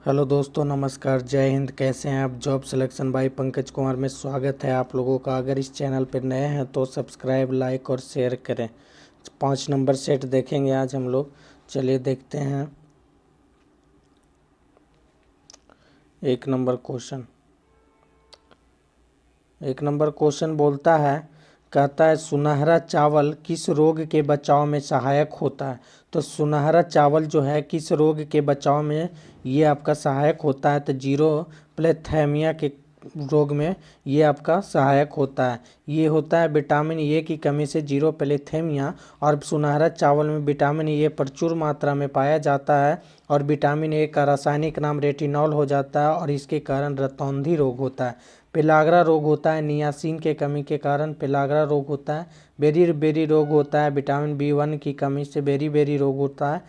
Hello दोस्तों, नमस्कार, जय हिंद। कैसे हैं आप? Job selection bye Pankaj Kumar में स्वागत है आप लोगों का। अगर इस चैनल पर नए हैं तो सब्सक्राइब, लाइक और शेयर करें। 5 नंबर सेट देखेंगे आज हम लोग। चलिए देखते हैं। 1 नंबर क्वेश्चन। 1 नंबर क्वेश्चन बोलता है, कहता है सुनहरा चावल किस रोग के बचाव में सहायक होता है। तो सुनहरा चावल जो है किस रोग के बचाव में ये आपका सहायक होता है। तो जीरो प्लेथेमिया के रोग में ये आपका सहायक होता है। ये होता है विटामिन ए की कमी से जीरो प्लेथेमिया। और सुनहरा चावल में विटामिन ए प्रचुर मात्रा में पाया जाता है और विटामिन ए का रासायनिक नाम रेटिनॉल हो जाता है और इसके कारण रतौंधी रोग होता है। पेलाग्रा रोग होता है नियासिन के कमी के कारण पेलाग्रा रोग होता है। बेरी बेरी रोग होता है विटामिन B1 की कमी से बेरी बेरी रोग होता है।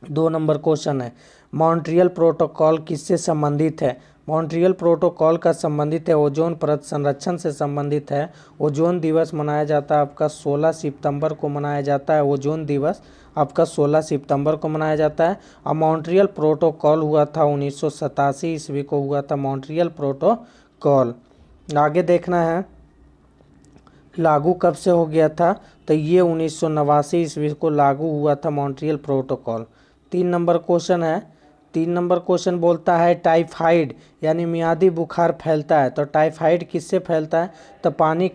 2 नंबर क्वेश्चन है, मॉन्ट्रियल प्रोटोकॉल किससे संबंधित है। मॉन्ट्रियल प्रोटोकॉल का संबंधित है ओजोन परत संरक्षण से संबंधित है। ओजोन दिवस मनाया जाता है आपका 16 सितंबर को मनाया जाता है। ओजोन दिवस आपका 16 सितंबर को मनाया जाता है। और मॉन्ट्रियल प्रोटोकॉल हुआ था 1987 ईस्वी को हुआ था मॉन्ट्रियल प्रोटोकॉल। आगे देखना है लागू कब से हो गया था। तो ये 1989 ईस्वी को लागू हुआ था मॉन्ट्रियल प्रोटोकॉल। 3 नंबर क्वेश्चन है। 3 नंबर क्वेश्चन बोलता है टाइफाइड यानी मियादी बुखार फैलता है। तो टाइफाइड किससे फैलता है। तो पानी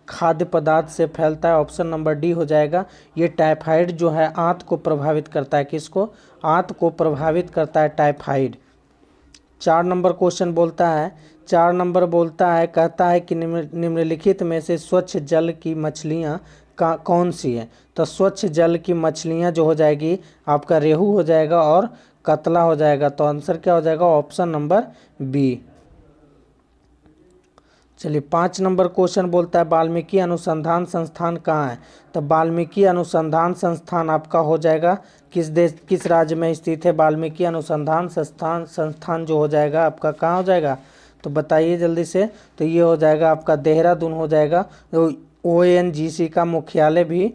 खाद्य पदार्थ से फैलता है। ऑप्शन नंबर डी हो जाएगा। ये टाइफाइड जो है आंत को प्रभावित करता है। किसको? आंत को प्रभावित करता है टाइफाइड। 4 नंबर क्वेश्चन बोलता है। 4 नंबर बोलता है, कहता है कि निम्नलिखित में से स्वच्छ जल की मछलियाँ कौन सी है। तो स्वच्छ जल की मछलियाँ जो हो जाएगी आपका रेहू हो जाएगा और कतला हो जाएगा। तो आंसर क्या हो जाएगा? Option number B. चलिए 5 नंबर क्वेश्चन बोलता है वाल्मीकि अनुसंधान संस्थान कहाँ है। तो वाल्मीकि अनुसंधान संस्थान आपका हो जाएगा किस राज्य में स्थित है। वाल्मीकि अनुसंधान संस्थान जो हो जाएगा आपका कहाँ हो जाएगा। तो बताइए जल्दी से। तो ये हो जाएगा आपका देहरादून हो जाएगा। तो ONGC का मुख्यालय भी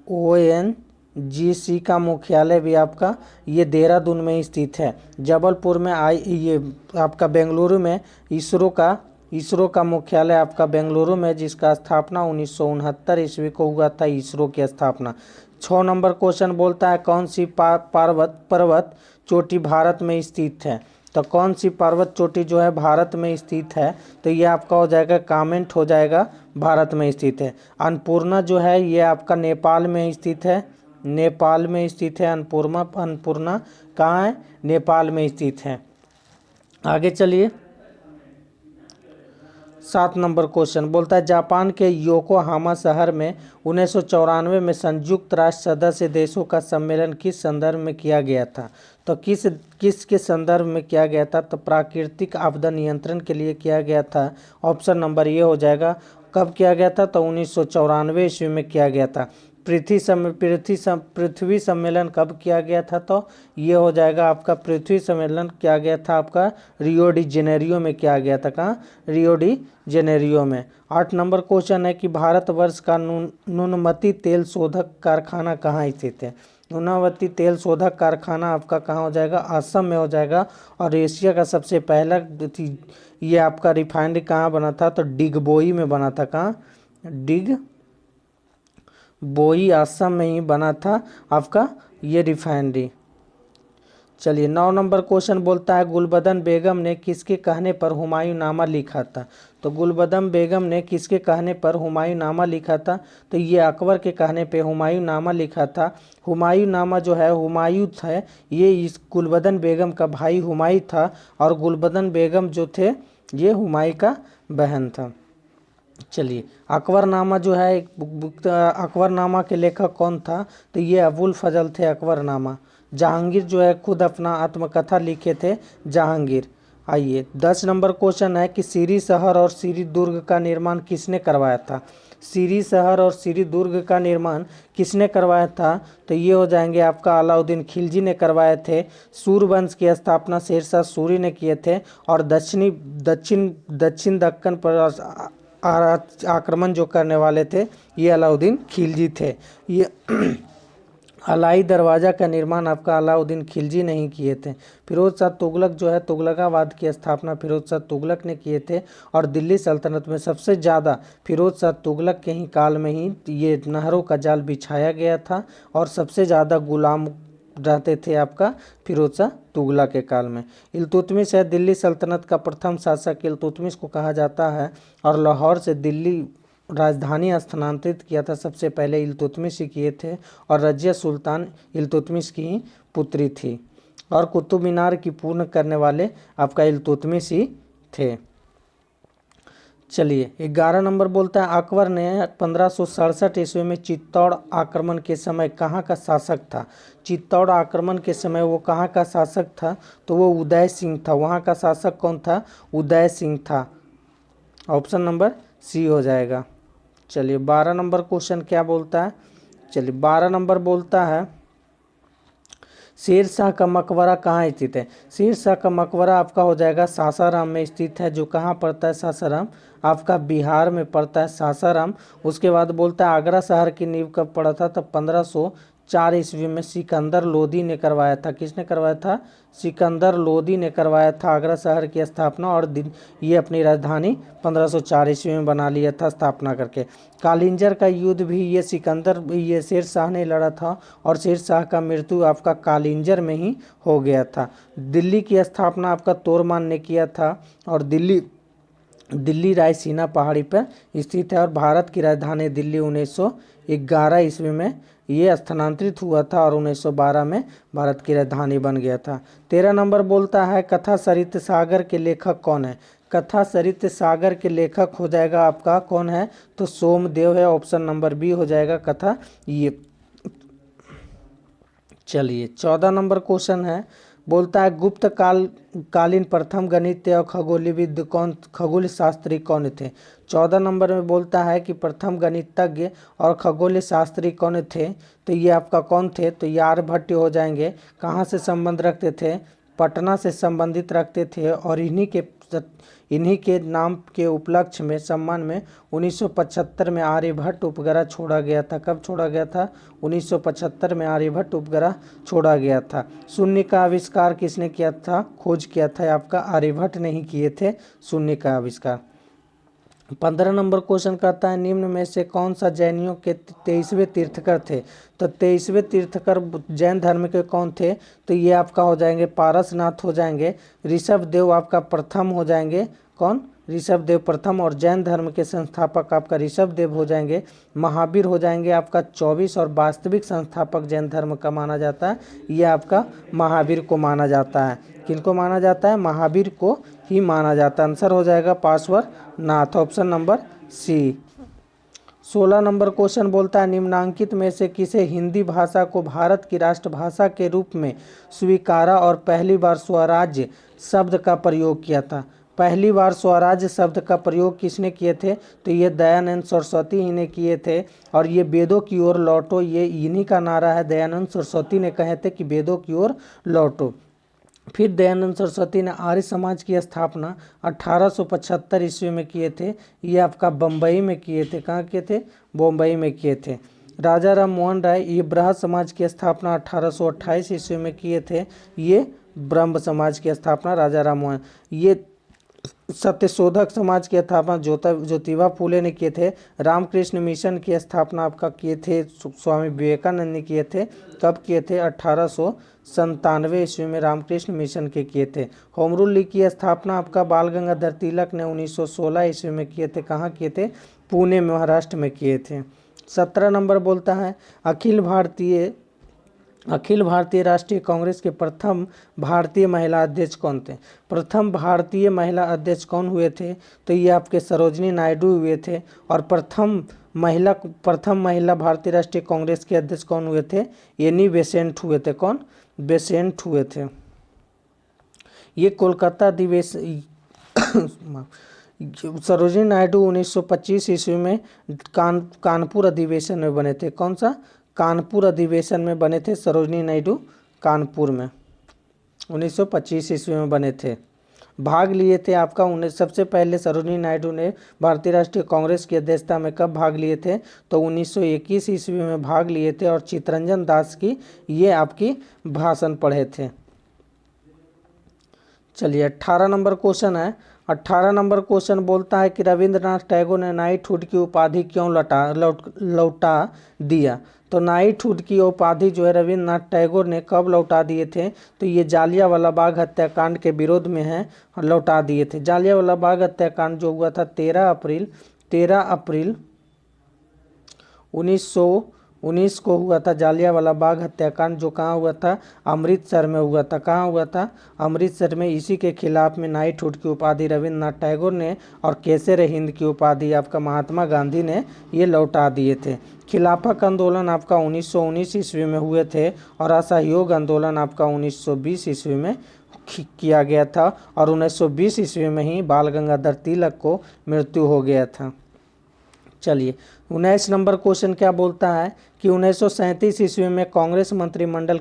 ONGC का मुख्यालय भी आपका ये देहरादून में स्थित है। जबलपुर में ये आपका बेंगलुरु में इसरो का मुख्यालय आपका बेंगलुरु में, जिसका स्थापना 1969 ईस्वी को हुआ था इसरो की स्थापना। 6 नंबर क्वेश्चन बोलता है कौन सी पर्वत चोटी भारत में स्थित है। तो कौन सी पर्वत चोटी जो है भारत में स्थित है। तो ये आपका हो जाएगा कामेंट हो जाएगा, भारत में स्थित है। अन्नपूर्णा जो है ये आपका नेपाल में स्थित है। नेपाल में स्थित है अन्नपूर्णा कहाँ है? नेपाल में स्थित है। आगे चलिए 7 नंबर क्वेश्चन बोलता है जापान के योकोहामा शहर में 1994 में संयुक्त राष्ट्र सदस्य देशों का सम्मेलन किस संदर्भ में किया गया था। तो किस के संदर्भ में किया गया था। तो प्राकृतिक आपदा नियंत्रण के लिए किया गया था। ऑप्शन नंबर ये हो जाएगा। कब किया गया था। तो 1994 ईस्वी में किया गया था। पृथ्वी सम्मेलन कब किया गया था। तो ये हो जाएगा आपका पृथ्वी सम्मेलन किया गया था आपका रियो डी जेनेरियो में किया गया था। कहाँ? रियो डी जेनेरियो में। 8 नंबर क्वेश्चन है कि भारतवर्ष का नुनमती तेल शोधक कारखाना कहाँ स्थित है। नुनावती तेल शोधक कारखाना आपका कहाँ हो जाएगा? असम में हो जाएगा। और एशिया का सबसे पहला ये आपका रिफाइनरी कहाँ बना था। तो डिगबोई में बना था। कहाँ? डिगबोई असम में ही बना था आपका ये रिफाइनरी। चलिए 9 नंबर क्वेश्चन बोलता है गुलबदन बेगम ने किसके कहने पर हुमायूंनामा लिखा था। तो गुलबदन बेगम ने किसके कहने पर हुमायूंनामा लिखा था। तो ये अकबर के कहने पे हुमायूंनामा लिखा था। हुमायूंनामा जो है हुमायूं था, ये इस गुलबदन बेगम का भाई हुमायूं था और गुलबदन बेगम जो थे ये हुमायूं का बहन था। चलिए अकबरनामा जो है अकबरनामा के लेखक कौन था। तो ये अबुल फजल थे अकबरनामा। जहांगीर जो है खुद अपना आत्मकथा लिखे थे जहांगीर। आइए 10 नंबर क्वेश्चन है कि सीरी शहर और सीरी दुर्ग का निर्माण किसने करवाया था। सीरी शहर और सीरी दुर्ग का निर्माण किसने करवाया था। तो ये हो जाएंगे आपका अलाउद्दीन खिलजी ने करवाए थे। सूर्यवंश की स्थापना शेरशाह सूरी ने किए थे और दक्षिण दक्कन पर आक्रमण जो करने वाले थे ये अलाउद्दीन खिलजी थे। ये अलाई दरवाज़ा का निर्माण आपका अलाउद्दीन खिलजी नहीं किए थे। फिरोज शाह तुगलक जो है तुगलकाबाद की स्थापना फिरोज शाह तुगलक ने किए थे। और दिल्ली सल्तनत में सबसे ज़्यादा फिरोज शाह तुगलक के ही काल में ही ये नहरों का जाल बिछाया गया था और सबसे ज़्यादा गुलाम रहते थे आपका फिरोज शाह तुगलक के काल में। इल्तुतमिश है दिल्ली सल्तनत का प्रथम शासक इल्तुतमिश को कहा जाता है और लाहौर से दिल्ली राजधानी स्थानांतरित किया था सबसे पहले इल्तुतमिश ही किए थे और रजिया सुल्तान इल्तुतमिश की ही पुत्री थी और कुतुब मीनार की पूर्ण करने वाले आपका इल्तुतमिश ही थे। चलिए 11 नंबर बोलता है अकबर ने 1567 ईस्वी में चित्तौड़ आक्रमण के समय कहाँ का शासक था। चित्तौड़ आक्रमण के समय वो कहाँ का शासक था, तो वो उदय सिंह था। वहाँ का शासक कौन था, उदय सिंह था। ऑप्शन नंबर सी हो जाएगा। चलिए 12 नंबर क्वेश्चन क्या बोलता है, चलिए 12 नंबर बोलता है शेर शाह का मकबरा कहाँ स्थित है। शेर शाह का मकबरा आपका हो जाएगा सासाराम में स्थित है। जो कहाँ पड़ता है, सासाराम आपका बिहार में पड़ता है सासाराम। उसके बाद बोलता है आगरा शहर की नींव कब पड़ा था, तब 1504 ईस्वी में सिकंदर लोदी ने करवाया था। किसने करवाया था, सिकंदर लोदी ने करवाया था आगरा शहर की स्थापना और ये अपनी राजधानी 1504 ईस्वी में बना लिया था स्थापना करके। कालिंजर का युद्ध भी ये शेर शाह ने लड़ा था और शेर शाह का मृत्यु आपका कालिंजर में ही हो गया था। दिल्ली की स्थापना आपका तोरमान ने किया था और दिल्ली रायसीना पहाड़ी पर स्थित है और भारत की राजधानी दिल्ली 1911 ईस्वी में ये स्थानांतरित हुआ था और 1912 में भारत की राजधानी बन गया था। 13 नंबर बोलता है कथा सरित सागर के लेखक कौन है। कथा सरित सागर के लेखक हो जाएगा आपका कौन है, तो सोमदेव है। ऑप्शन नंबर बी हो जाएगा कथा ये। चलिए 14 नंबर क्वेश्चन है, बोलता है गुप्त कालीन प्रथम गणित और खगोल शास्त्री कौन थे। 14 नंबर में बोलता है कि प्रथम गणितज्ञ और खगोल शास्त्री कौन थे, तो ये आपका कौन थे, तो ये आर्यभट्ट हो जाएंगे। कहाँ से संबंध रखते थे, पटना से संबंधित रखते थे और इन्हीं के नाम के उपलक्ष्य में सम्मान में 1975 में आर्यभट्ट उपग्रह छोड़ा गया था। कब छोड़ा गया था, 1975 में आर्यभट्ट उपग्रह छोड़ा गया था। शून्य का आविष्कार किसने किया था, खोज किया था आपका आर्यभट्ट ने ही किए थे शून्य का आविष्कार। 15 नंबर क्वेश्चन कहता है निम्न में से कौन सा जैनियों के 23वें तीर्थकर थे। तो 23वें तीर्थकर जैन धर्म के कौन थे, तो ये आपका हो जाएंगे पारसनाथ हो जाएंगे। ऋषभ देव आपका प्रथम हो जाएंगे, कौन, ऋषभ देव प्रथम। और जैन धर्म के संस्थापक आपका ऋषभ देव हो जाएंगे। महावीर हो जाएंगे आपका 24 और वास्तविक संस्थापक जैन धर्म का माना जाता है ये आपका महावीर को माना जाता है। किनको माना जाता है, महावीर को ही माना जाता है। आंसर हो जाएगा Parshvanath, option number C. 16 number question बोलता है निम्नांकित में से किसे हिंदी भाषा को भारत की राष्ट्रभाषा के रूप में स्वीकारा और पहली बार स्वराज्य शब्द का प्रयोग किया था। पहली बार स्वराज्य शब्द का प्रयोग किसने किए थे, तो ये दयानंद सरस्वती ही ने किए थे। और ये वेदों की ओर लौटो, ये इन्हीं का नारा है। दयानंद सरस्वती ने कहे थे कि वेदों की ओर लौटो। फिर दयानंद सरस्वती ने आर्य समाज की स्थापना 1875 ईस्वी में किए थे। ये आपका बम्बई में किए थे। कहाँ किए थे, बम्बई में किए थे। राजा राम मोहन राय ये ब्रह्म समाज की स्थापना 1828 ईस्वी में किए थे। ये ब्रह्म समाज की स्थापना राजा राम मोहन। ये सत्यशोधक समाज की स्थापना ज्योतिबा फूले ने किए थे। रामकृष्ण मिशन की स्थापना आपका किए थे स्वामी विवेकानंद ने किए थे। कब किए थे, 1897 ईस्वी में रामकृष्ण मिशन के किए थे। होम रूल लीग की स्थापना आपका बाल गंगाधर तिलक ने 1916 ईस्वी में किए थे। कहाँ किए थे, पुणे महाराष्ट्र में किए थे। 17 नंबर बोलता है अखिल भारतीय राष्ट्रीय कांग्रेस के प्रथम भारतीय महिला अध्यक्ष कौन थे। प्रथम भारतीय महिला अध्यक्ष कौन हुए थे, तो ये आपके सरोजनी नायडू हुए थे। और प्रथम महिला भारतीय राष्ट्रीय कांग्रेस के अध्यक्ष कौन हुए थे, एनी बेसेंट हुए थे। कौन, बेसेंट हुए थे। ये कोलकाता अधिवेशन सरोजनी नायडू 1925 ईस्वी में कानपुर अधिवेशन में बने थे। कौन सा, कानपुर अधिवेशन में बने थे सरोजनी नायडू, कानपुर में 1925 ईस्वी में बने थे। भाग लिए थे आपका सबसे पहले सरोजिनी नायडू ने भारतीय राष्ट्रीय कांग्रेस की अध्यक्षता में कब भाग लिए थे, तो 1921 ईस्वी में भाग लिए थे और चित्तरंजन दास की ये आपकी भाषण पढ़े थे। चलिए 18 नंबर क्वेश्चन है। 18 नंबर क्वेश्चन बोलता है कि रविंद्रनाथ टैगोर ने नाइटहुड की उपाधि क्यों लौटा दिया। तो नाइटहुड की उपाधि जो है रविंद्रनाथ टैगोर ने कब लौटा दिए थे, तो ये जालियांवाला बाग हत्याकांड के विरोध में है और लौटा दिए थे। जालियांवाला बाग हत्याकांड जो हुआ था 13 अप्रैल 1919 को हुआ था। जालियांवाला बाग हत्याकांड जो कहाँ हुआ था, अमृतसर में हुआ था। कहाँ हुआ था, अमृतसर में। इसी के खिलाफ में नाइटहुड की उपाधि रविंद्रनाथ टैगोर ने और केसर हिंद की उपाधि आपका महात्मा गांधी ने ये लौटा दिए थे। खिलाफत आंदोलन आपका 1919 ईस्वी में हुए थे और असहयोग आंदोलन आपका 1920 ईस्वी में किया गया था और 1920 ईस्वी में ही बाल गंगाधर तिलक को मृत्यु हो गया था। चलिए 19 नंबर क्वेश्चन क्या बोलता है कि 1937 ईस्वी में कांग्रेस मंत्रिमंडल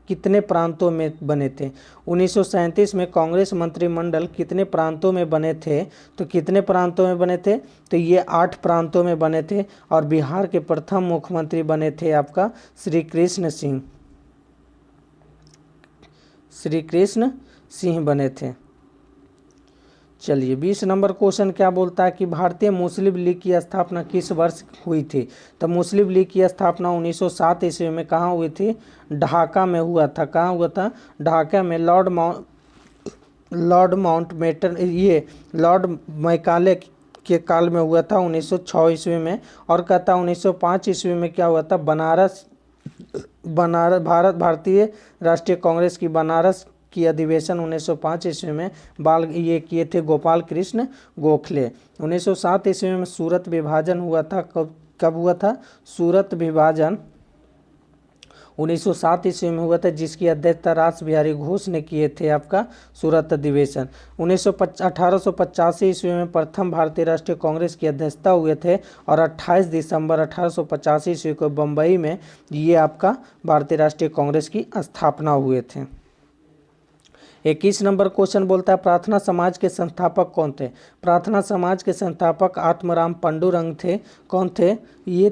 कितने प्रांतों में बने थे। 1937 में कांग्रेस मंत्रिमंडल कितने प्रांतों में बने थे, तो कितने प्रांतों में बने थे, तो ये 8 प्रांतों में बने थे और बिहार के प्रथम मुख्यमंत्री बने थे आपका श्री कृष्ण सिंह बने थे। चलिए 20 नंबर क्वेश्चन क्या बोलता है कि भारतीय मुस्लिम लीग की स्थापना किस वर्ष हुई थी। तो मुस्लिम लीग की स्थापना 1907 ईस्वी में कहाँ हुई थी, ढाका में हुआ था। कहाँ हुआ था, ढाका में। लॉर्ड मैकाले के काल में हुआ था 1906 ईस्वी में। और कहता 1905 ईस्वी में क्या हुआ था, भारतीय राष्ट्रीय कांग्रेस की बनारस की अधिवेशन 1905 ईस्वी में ये किए थे गोपाल कृष्ण गोखले। 1907 ईस्वी में सूरत विभाजन हुआ था। कब हुआ था, सूरत विभाजन 1907 ईस्वी में हुआ था, जिसकी अध्यक्षता रास बिहारी घोष ने किए थे आपका सूरत अधिवेशन। 1885 ईस्वी में प्रथम भारतीय राष्ट्रीय कांग्रेस की अध्यक्षता हुए थे और 28 दिसंबर 1885 ईस्वी को बम्बई में ये आपका भारतीय राष्ट्रीय कांग्रेस की स्थापना हुए थे। 21 नंबर क्वेश्चन बोलता है प्रार्थना समाज के संस्थापक कौन थे। प्रार्थना समाज के संस्थापक आत्माराम पांडुरंग थे। कौन थे ये,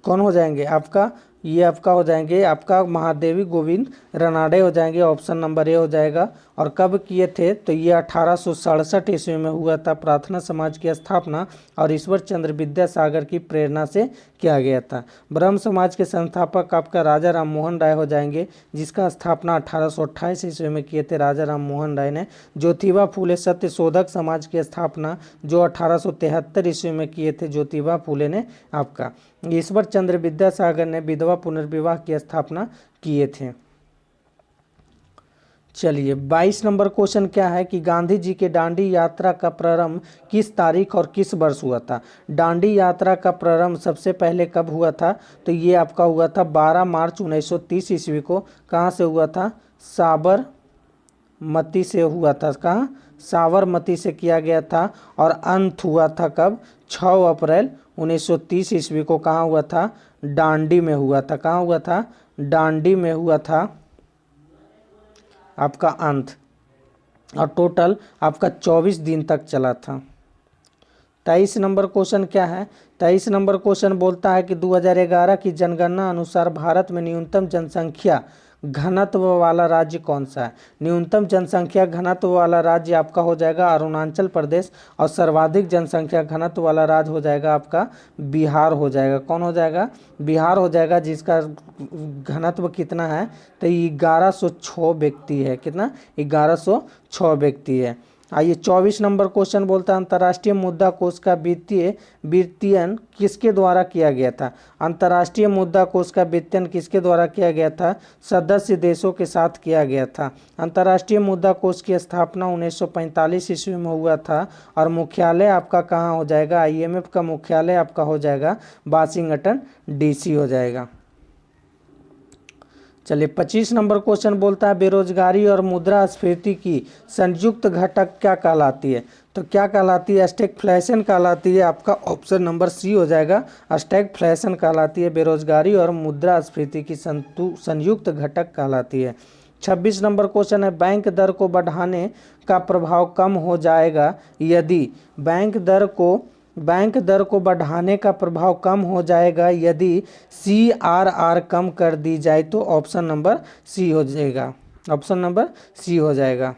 कौन हो जाएंगे आपका, ये आपका हो जाएंगे आपका महादेवी गोविंद रनाडे हो जाएंगे। ऑप्शन नंबर ए हो जाएगा। और कब किए थे, तो ये 1867 ईस्वी में हुआ था प्रार्थना समाज की स्थापना और ईश्वर चंद्र विद्यासागर की प्रेरणा से किया गया था। ब्रह्म समाज के संस्थापक आपका राजा राम मोहन राय हो जाएंगे, जिसका स्थापना 1828 ईस्वी में किए थे राजा राम मोहन राय ने। ज्योतिबा फूले सत्य शोधक समाज की स्थापना जो 1873 ईस्वी में किए थे ज्योतिबा फूले ने आपका। ईश्वर चंद्र विद्यासागर ने विधवा पुनर्विवाह की स्थापना किए थे। चलिए 22 नंबर क्वेश्चन क्या है कि गांधी जी के दांडी यात्रा का प्रारंभ किस तारीख और किस वर्ष हुआ था। दांडी यात्रा का प्रारंभ सबसे पहले कब हुआ था, तो ये आपका हुआ था 12 मार्च 1930 ईस्वी को। कहाँ से हुआ था, साबरमती से हुआ था। कहाँ, साबरमती से किया गया था। और अंत हुआ था कब, 6 अप्रैल 1930 ईस्वी को। कहाँ हुआ था, दांडी में हुआ था। कहाँ हुआ था, दांडी में हुआ था आपका अंत। और टोटल आपका 24 दिन तक चला था। 23 नंबर क्वेश्चन क्या है, 23 नंबर क्वेश्चन बोलता है कि 2011 की जनगणना अनुसार भारत में न्यूनतम जनसंख्या घनत्व वाला राज्य कौन सा है। न्यूनतम जनसंख्या घनत्व वाला राज्य आपका हो जाएगा अरुणाचल प्रदेश और सर्वाधिक जनसंख्या घनत्व वाला राज्य हो जाएगा आपका बिहार हो जाएगा। कौन हो जाएगा, बिहार हो जाएगा, जिसका घनत्व कितना है, तो 1106 व्यक्ति है। कितना, 1106 व्यक्ति है। आइए 24 नंबर क्वेश्चन बोलता है अंतर्राष्ट्रीय मुद्रा कोष का वित्तीयन किसके द्वारा किया गया था। अंतर्राष्ट्रीय मुद्रा कोष का वित्तीयन किसके द्वारा किया गया था, सदस्य देशों के साथ किया गया था। अंतर्राष्ट्रीय मुद्रा कोष की स्थापना 1945 ईस्वी में हुआ था और मुख्यालय आपका कहाँ हो जाएगा, IMF का मुख्यालय आपका हो जाएगा वाशिंगटन DC हो जाएगा। चलिए 25 नंबर क्वेश्चन बोलता है बेरोजगारी और मुद्रास्फीति की संयुक्त घटक क्या कहलाती है। तो क्या कहलाती है, स्टैगफ्लेशन कहलाती है। आपका ऑप्शन नंबर सी हो जाएगा, स्टैगफ्लेशन कहलाती है। बेरोजगारी और मुद्रास्फीति की संयुक्त घटक कहलाती है। 26 नंबर क्वेश्चन है, बैंक दर को बढ़ाने का प्रभाव कम हो जाएगा यदि बैंक दर को बढ़ाने का प्रभाव कम हो जाएगा यदि CRR कम कर दी जाए, तो ऑप्शन नंबर सी हो जाएगा, ऑप्शन नंबर सी हो जाएगा।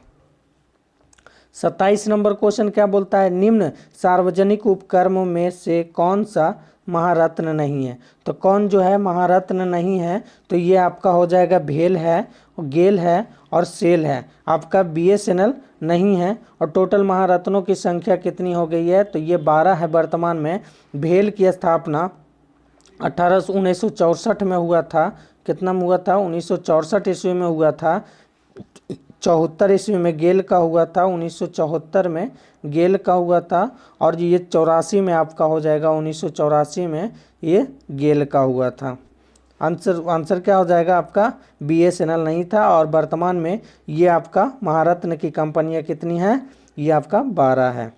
27 नंबर क्वेश्चन क्या बोलता है, निम्न सार्वजनिक उपक्रम में से कौन सा महारत्न नहीं है। तो कौन जो है महारत्न नहीं है, तो ये आपका हो जाएगा भेल है, गेल है और सेल है। आपका BSNL नहीं है। और टोटल महारत्नों की संख्या कितनी हो गई है, तो ये 12 है वर्तमान में। भेल की स्थापना 1964 में हुआ था। कितना में हुआ था, 1964 ईस्वी में हुआ था। 74 ईस्वी में गेल का हुआ था, 1974 में गेल का हुआ था। और ये 84 में आपका हो जाएगा, 1984 में ये गेल का हुआ था। आंसर क्या हो जाएगा आपका, BSNL नहीं था। और वर्तमान में ये आपका महारत्न की कंपनियां कितनी हैं, ये आपका 12 है।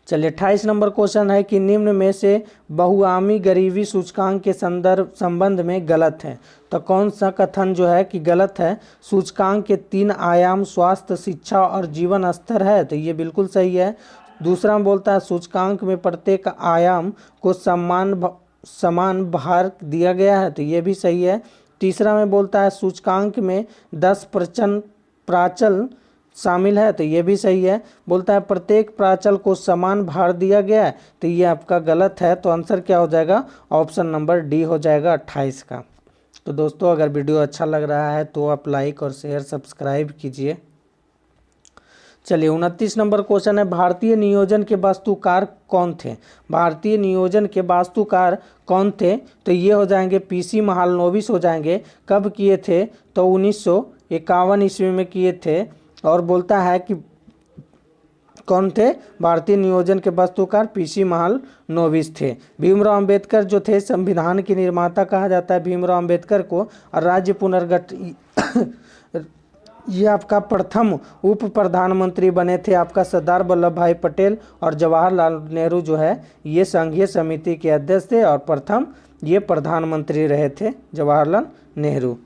चलिए 28 नंबर क्वेश्चन है कि निम्न में से बहुआमी गरीबी सूचकांक के संबंध में गलत है। तो कौन सा कथन जो है कि गलत है। सूचकांक के 3 आयाम स्वास्थ्य, शिक्षा और जीवन स्तर है, तो ये बिल्कुल सही है। दूसरा में बोलता है सूचकांक में प्रत्येक आयाम को समान भार दिया गया है, तो ये भी सही है। तीसरा में बोलता है सूचकांक में 10 प्राचल शामिल है, तो ये भी सही है। बोलता है प्रत्येक प्राचल को समान भार दिया गया है, तो ये आपका गलत है। तो आंसर क्या हो जाएगा, ऑप्शन नंबर डी हो जाएगा 28 का। तो दोस्तों अगर वीडियो अच्छा लग रहा है तो आप लाइक और शेयर सब्सक्राइब कीजिए। चलिए 29 नंबर क्वेश्चन है, भारतीय नियोजन के वास्तुकार कौन थे। भारतीय नियोजन के वास्तुकार कौन थे, तो ये हो जाएंगे PC महालनोबिस हो जाएंगे। कब किए थे, तो 1951 ईस्वी में किए थे। और बोलता है कि कौन थे, भारतीय नियोजन के वास्तुकार PC महालनोबिस थे। भीमराव अंबेडकर जो थे संविधान के निर्माता कहा जाता है भीमराव अंबेडकर को। और राज्य पुनर्गठन ये आपका प्रथम उप प्रधानमंत्री बने थे आपका सरदार वल्लभ भाई पटेल। और जवाहरलाल नेहरू जो है ये संघीय समिति के अध्यक्ष थे और प्रथम ये प्रधानमंत्री रहे थे जवाहरलाल नेहरू।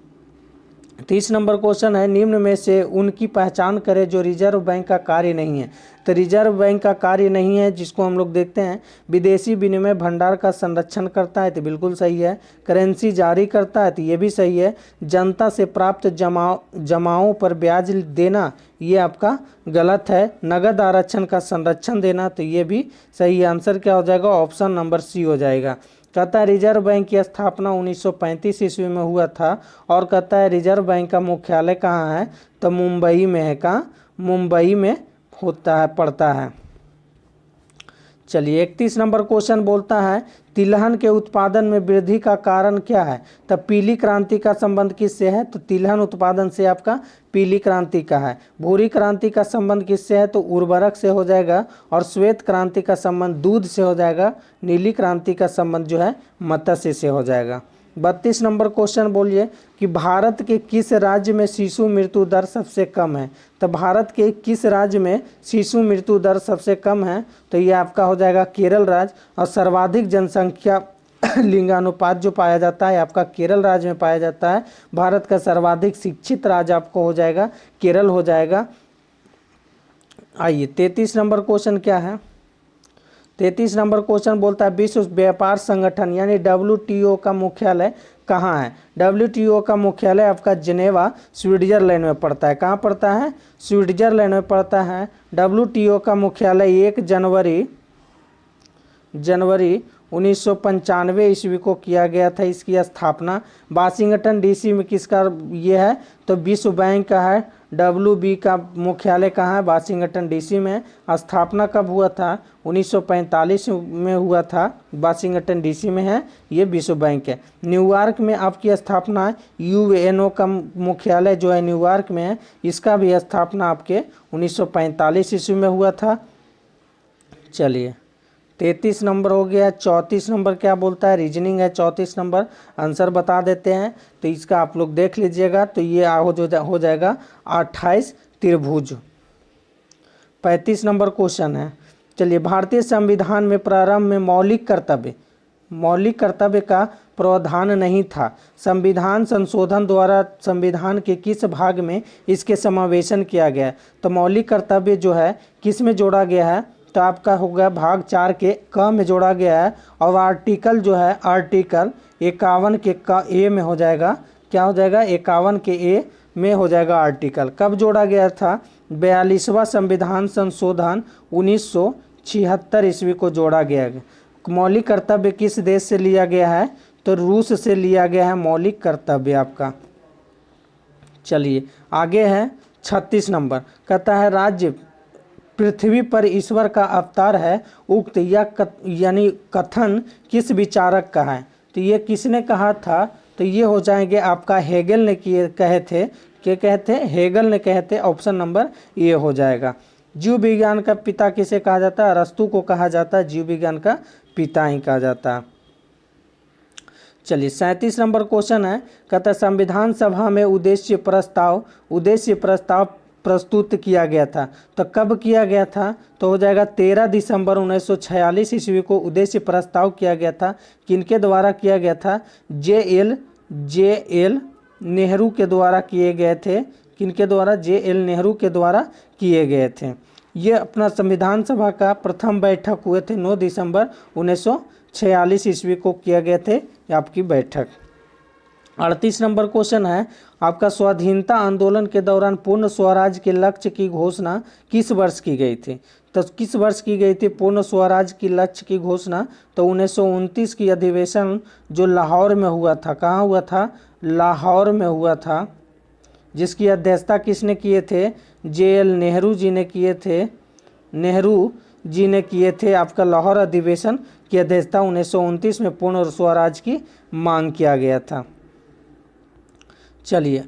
30 नंबर क्वेश्चन है, निम्न में से उनकी पहचान करें जो रिजर्व बैंक का कार्य नहीं है। तो रिजर्व बैंक का कार्य नहीं है जिसको हम लोग देखते हैं, विदेशी विनिमय भंडार का संरक्षण करता है, तो बिल्कुल सही है। करेंसी जारी करता है, तो ये भी सही है। जनता से प्राप्त जमाओं पर ब्याज देना, ये आपका गलत है। नगद आरक्षण का संरक्षण देना, तो ये भी सही। आंसर क्या हो जाएगा, ऑप्शन नंबर सी हो जाएगा। कहता है रिजर्व बैंक की स्थापना 1935 ईस्वी में हुआ था। और कहता है रिजर्व बैंक का मुख्यालय कहाँ है, तो मुंबई में है। कहाँ, मुंबई में होता है, पड़ता है। चलिए 31 नंबर क्वेश्चन बोलता है तिलहन के उत्पादन में वृद्धि का कारण क्या है। तब पीली क्रांति का संबंध किससे है, तो तिलहन उत्पादन से आपका पीली क्रांति का है। भूरी क्रांति का संबंध किससे है, तो उर्वरक से हो जाएगा। और श्वेत क्रांति का संबंध दूध से हो जाएगा। नीली क्रांति का संबंध जो है मत्स्य से हो जाएगा। 32 नंबर क्वेश्चन बोलिए कि भारत के किस राज्य में शिशु मृत्यु दर सबसे कम है। तो भारत के किस राज्य में शिशु मृत्यु दर सबसे कम है, तो ये आपका हो जाएगा केरल राज्य। और सर्वाधिक जनसंख्या लिंगानुपात जो पाया जाता है आपका केरल राज्य में पाया जाता है। भारत का सर्वाधिक शिक्षित राज्य आपको हो जाएगा केरल हो जाएगा। आइए 33 नंबर क्वेश्चन क्या है। 33 नंबर क्वेश्चन बोलता है विश्व व्यापार संगठन यानी WTO का मुख्यालय कहाँ है। WTO का मुख्यालय आपका जिनेवा स्विट्जरलैंड में पड़ता है। कहाँ पड़ता है, स्विट्जरलैंड में पड़ता है। WTO का मुख्यालय 1 जनवरी 1995 ईस्वी को किया गया था इसकी स्थापना। वाशिंगटन DC में किसका ये है, तो विश्व बैंक का है। WB का मुख्यालय कहाँ है, वाशिंगटन DC में। स्थापना कब हुआ था, 1945 में हुआ था, वाशिंगटन DC में है, ये विश्व बैंक है। न्यूयॉर्क में आपकी स्थापना है। UNO का मुख्यालय जो है न्यूयॉर्क में है, इसका भी स्थापना आपके 1945 ईस्वी में हुआ था। चलिए 33 नंबर हो गया। 34 नंबर क्या बोलता है, रीजनिंग है। 34 नंबर आंसर बता देते हैं, तो इसका आप लोग देख लीजिएगा। तो ये हो जाएगा 28 त्रिभुज। 35 नंबर क्वेश्चन है। चलिए भारतीय संविधान में प्रारंभ में मौलिक कर्तव्य का प्रावधान नहीं था। संविधान संशोधन द्वारा संविधान के किस भाग में इसके समावेशन किया गया है? तो मौलिक कर्तव्य जो है किस में जोड़ा गया है? तो आपका हो गया भाग 4 के क में जोड़ा गया है। और आर्टिकल जो है आर्टिकल 51 के क ए में हो जाएगा। क्या हो जाएगा? 51 के ए में हो जाएगा आर्टिकल। कब जोड़ा गया था? 42वां संविधान संशोधन 1976 ईस्वी को जोड़ा गया है। मौलिक कर्तव्य किस देश से लिया गया है? तो रूस से लिया गया है मौलिक कर्तव्य आपका। चलिए आगे है 36 नंबर। कहता है राज्य पृथ्वी पर ईश्वर का अवतार है, उक्त या यानी कथन किस विचारक का है? तो ये किसने कहा था? तो ये हो जाएंगे आपका हेगल ने किए कहे थे। क्या कहे थे? हेगल ने कहे थे। ऑप्शन नंबर ये हो जाएगा। जीव विज्ञान का पिता किसे कहा जाता है? अरस्तु को कहा जाता है जीव विज्ञान का पिता ही कहा जाता है। चलिए 37 नंबर क्वेश्चन है। कहता है संविधान सभा में उद्देश्य प्रस्ताव प्रस्तुत किया गया था। तो कब किया गया था? तो हो जाएगा 13 दिसंबर 1946 ईस्वी को उद्देश्य प्रस्ताव किया गया था। किनके द्वारा किया गया था? जे एल नेहरू के द्वारा किए गए थे। किनके द्वारा? जे एल नेहरू के द्वारा किए गए थे। ये अपना संविधान सभा का प्रथम बैठक हुए थे 9 दिसंबर 1946 ईस्वी को किया गए थे आपकी बैठक। 38 नंबर क्वेश्चन है आपका स्वाधीनता आंदोलन के दौरान पूर्ण स्वराज के लक्ष्य की घोषणा किस वर्ष की गई थी? तो किस वर्ष की गई थी पूर्ण स्वराज की लक्ष्य की घोषणा? तो 1929 की अधिवेशन जो लाहौर में हुआ था। कहाँ हुआ था? लाहौर में हुआ था। जिसकी अध्यक्षता किसने किए थे? जे.एल. नेहरू जी ने किए थे। नेहरू जी ने किए थे। आपका लाहौर अधिवेशन की अध्यक्षता 1929 में पूर्ण स्वराज की मांग किया गया था। चलिए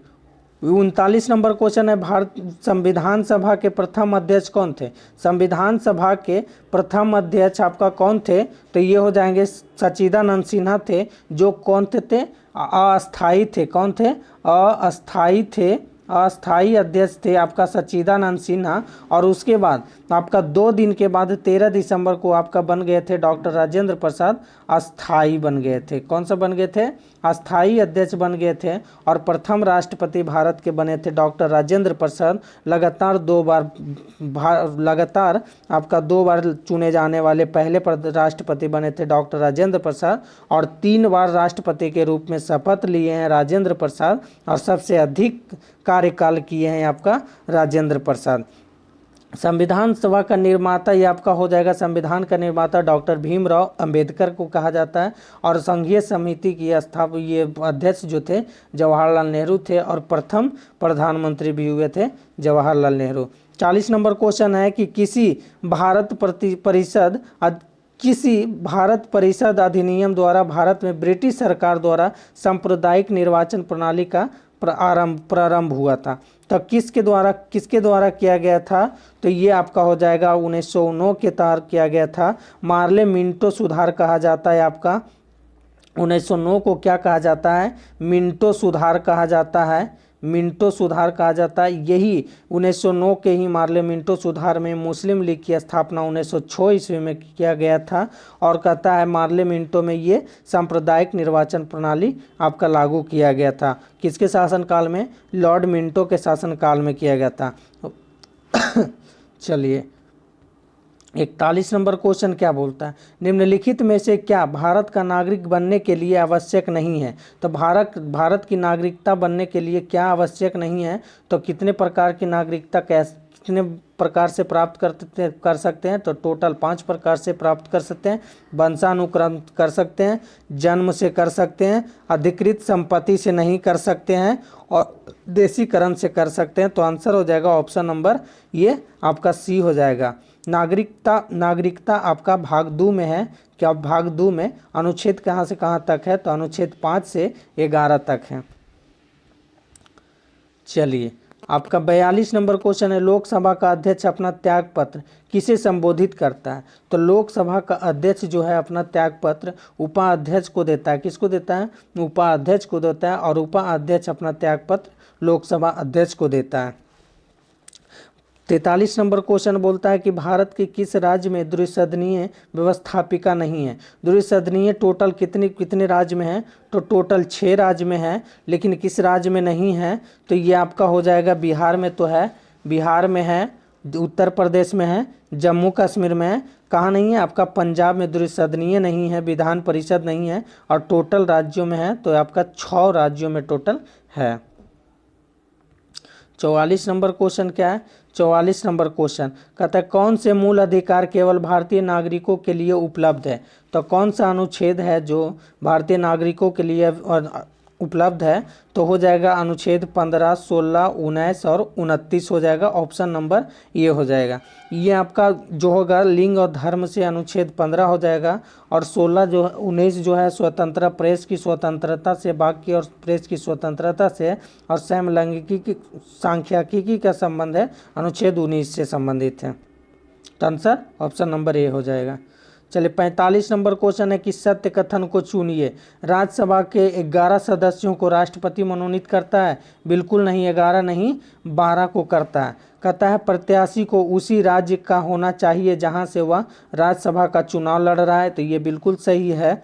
39 नंबर क्वेश्चन है भारत संविधान सभा के प्रथम अध्यक्ष कौन थे? संविधान सभा के प्रथम अध्यक्ष आपका कौन थे? तो ये हो जाएंगे सच्चिदानंद सिन्हा थे। जो कौन थे? अस्थाई थे। कौन थे? अस्थाई थे। अस्थाई अध्यक्ष थे आपका सच्चिदानंद सिन्हा। और उसके बाद आपका 2 दिन के बाद 13 दिसंबर को आपका बन गए थे डॉक्टर राजेंद्र प्रसाद अस्थाई बन गए थे। कौन सा बन गए थे? अस्थाई अध्यक्ष बन गए थे। और प्रथम राष्ट्रपति भारत के बने थे डॉक्टर राजेंद्र प्रसाद। लगातार 2 बार चुने जाने वाले पहले राष्ट्रपति बने थे डॉक्टर राजेंद्र प्रसाद। और 3 बार राष्ट्रपति के रूप में शपथ लिए हैं राजेंद्र प्रसाद। और सबसे अधिक कार्यकाल किए हैं आपका राजेंद्र प्रसाद। संविधान सभा का निर्माता ये आपका हो जाएगा। संविधान का निर्माता डॉक्टर भीमराव अंबेडकर को कहा जाता है। और संघीय समिति की ये अध्यक्ष जो थे जवाहरलाल नेहरू थे। और प्रथम प्रधानमंत्री भी हुए थे जवाहरलाल नेहरू। 40 नंबर क्वेश्चन है कि किसी भारत परिषद अधिनियम द्वारा भारत में ब्रिटिश सरकार द्वारा सांप्रदायिक निर्वाचन प्रणाली का प्रारंभ हुआ था। तो किसके द्वारा किया गया था? तो ये आपका हो जाएगा 1909 के तहत किया गया था। मार्ले मिंटो सुधार कहा जाता है आपका। 1909 को क्या कहा जाता है? मिंटो सुधार कहा जाता है। मिंटो सुधार कहा जाता है। यही 1909 के ही मार्ले मिंटो सुधार में मुस्लिम लीग की स्थापना 1906 ईस्वी में किया गया था। और कहता है मार्ले मिंटो में ये सांप्रदायिक निर्वाचन प्रणाली आपका लागू किया गया था। किसके शासनकाल में? लॉर्ड मिंटो के शासनकाल में किया गया था। चलिए 41 नंबर क्वेश्चन क्या बोलता है? निम्नलिखित में से क्या भारत का नागरिक बनने के लिए आवश्यक नहीं है? तो भारत की नागरिकता बनने के लिए क्या आवश्यक नहीं है? तो कितने प्रकार की नागरिकता कितने प्रकार से प्राप्त कर सकते हैं? तो टोटल 5 प्रकार से प्राप्त कर सकते हैं। वंशानुक्रम कर सकते हैं, जन्म से कर सकते हैं, अधिकृत संपत्ति से नहीं कर सकते हैं, और देशीकरण से कर सकते हैं। तो आंसर हो जाएगा ऑप्शन नंबर ये आपका सी हो जाएगा। नागरिकता आपका भाग 2 में है। क्या भाग 2 में अनुच्छेद कहाँ से कहाँ तक है? तो अनुच्छेद 5 से 11 तक है। चलिए आपका 42 नंबर क्वेश्चन है लोकसभा का अध्यक्ष अपना त्याग पत्र किसे संबोधित करता है? तो लोकसभा का अध्यक्ष जो है अपना त्याग पत्र उपाध्यक्ष को देता है। किसको देता है? उपाध्यक्ष को देता है। और उपाध्यक्ष अपना त्याग पत्र लोकसभा अध्यक्ष को देता है। 43 नंबर क्वेश्चन बोलता है कि भारत के किस राज्य में द्विसदनीय व्यवस्थापिका नहीं है। द्विसदनीय टोटल कितने कितने राज्य में है, तो टोटल 6 राज्य में है, लेकिन किस राज्य में नहीं है, तो ये आपका हो जाएगा बिहार में, तो है बिहार में है, उत्तर प्रदेश में है, जम्मू कश्मीर में है। कहाँ नहीं है, आपका पंजाब में द्विसदनीय नहीं है, विधान परिषद नहीं है, और टोटल राज्यों में है तो आपका 6 राज्यों में टोटल है। 44 नंबर क्वेश्चन क्या है, 44 नंबर क्वेश्चन कहता है कौन से मूल अधिकार केवल भारतीय नागरिकों के लिए उपलब्ध है। तो कौन सा अनुच्छेद है जो भारतीय नागरिकों के लिए उपलब्ध है, तो हो जाएगा अनुच्छेद 15, 16, 19 और 29 हो जाएगा। ऑप्शन नंबर ये हो जाएगा। ये आपका जो होगा लिंग और धर्म से अनुच्छेद 15 हो जाएगा, और 16 जो 19 जो है स्वतंत्रता, प्रेस की स्वतंत्रता से, बाकी और प्रेस की स्वतंत्रता से, और समलैंगिकी की सांख्यिकी का संबंध है अनुच्छेद 19 से संबंधित है। तो आंसर ऑप्शन नंबर ए हो जाएगा। चलिए 45 नंबर क्वेश्चन है कि सत्य कथन को चुनिए। राज्यसभा के 11 सदस्यों को राष्ट्रपति मनोनीत करता है। बिल्कुल नहीं, 11 नहीं 12 को करता है। कहता है प्रत्याशी को उसी राज्य का होना चाहिए जहां से वह राज्यसभा का चुनाव लड़ रहा है, तो ये बिल्कुल सही है।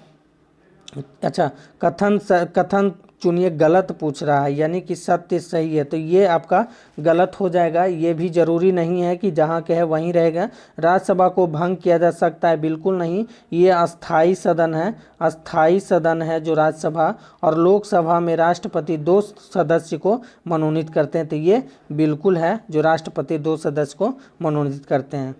अच्छा, कथन चुनिए, गलत पूछ रहा है, यानी कि सत्य सही है, तो ये आपका गलत हो जाएगा। ये भी जरूरी नहीं है कि जहाँ के है वहीं रहेगा। राज्यसभा को भंग किया जा सकता है, बिल्कुल नहीं, ये अस्थाई सदन है, अस्थाई सदन है जो राज्यसभा, और लोकसभा में राष्ट्रपति 2 सदस्य को मनोनीत करते हैं, तो ये बिल्कुल है जो राष्ट्रपति 2 सदस्य को मनोनीत करते हैं।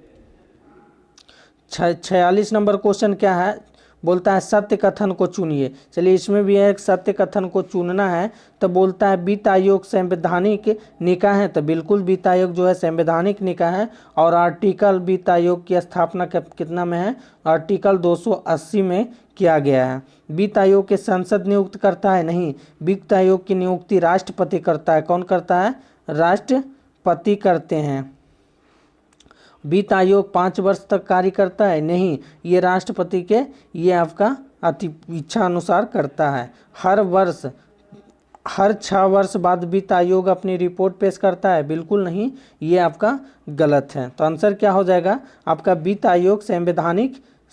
46 नंबर क्वेश्चन क्या है, बोलता है सत्य कथन को चुनिए। चलिए इसमें भी एक सत्य कथन को चुनना है, तो बोलता है वित्त आयोग संवैधानिक निकाय है, तो बिल्कुल वित्त आयोग जो है संवैधानिक निकाय है। और आर्टिकल वित्त आयोग की स्थापना कितना में है, आर्टिकल 280 में किया गया है। वित्त आयोग के संसद नियुक्त करता है, नहीं, वित्त आयोग की नियुक्ति राष्ट्रपति करता है। कौन करता है, राष्ट्रपति करते हैं। वित्त आयोग 5 वर्ष तक कार्य करता है, नहीं, ये राष्ट्रपति के ये आपका अति इच्छा अनुसार करता है। हर 6 वर्ष बाद वित्त आयोग अपनी रिपोर्ट पेश करता है, बिल्कुल नहीं, ये आपका गलत है। तो आंसर क्या हो जाएगा आपका, वित्त आयोग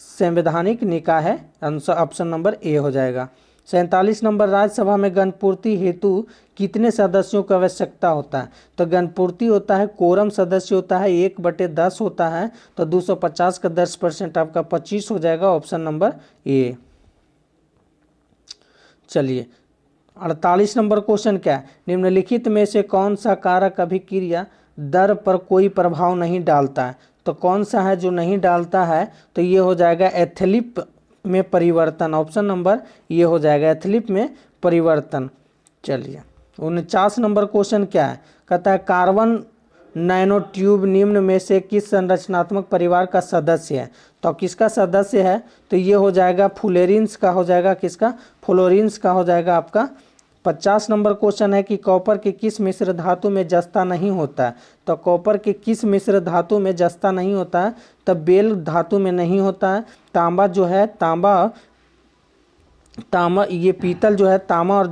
संवैधानिक निकाय है, आंसर ऑप्शन नंबर ए हो जाएगा। 47 नंबर राज्यसभा में गणपूर्ति हेतु कितने सदस्यों की आवश्यकता होता है। तो गणपूर्ति होता है, कोरम सदस्य होता है 1/10 होता है, तो 250 का 10% आपका 25 हो जाएगा। Option number A. चलिए 48 नंबर क्वेश्चन क्या है, निम्नलिखित में से कौन सा कारक अभिक्रिया दर पर कोई प्रभाव नहीं डालता है। तो कौन सा है जो नहीं डालता है, तो ये हो जाएगा एथिलीप में परिवर्तन। ऑप्शन नंबर ये हो जाएगा, एथिलीप में परिवर्तन। चलिए 49 नंबर क्वेश्चन क्या है, कहता है कार्बन नैनो ट्यूब निम्न में से किस संरचनात्मक परिवार का सदस्य है। तो किसका सदस्य है, तो ये हो जाएगा फ्लोरीन्स का हो जाएगा, किसका, फ्लोरीन्स का हो जाएगा आपका। 50 नंबर क्वेश्चन है कि कॉपर के किस मिश्र धातु में जस्ता नहीं होता है। तो कॉपर के किस मिश्र धातु में जस्ता नहीं होता है, तो बेल धातु में नहीं होता है। तांबा जो है, तांबा ये पीतल जो है, तांबा और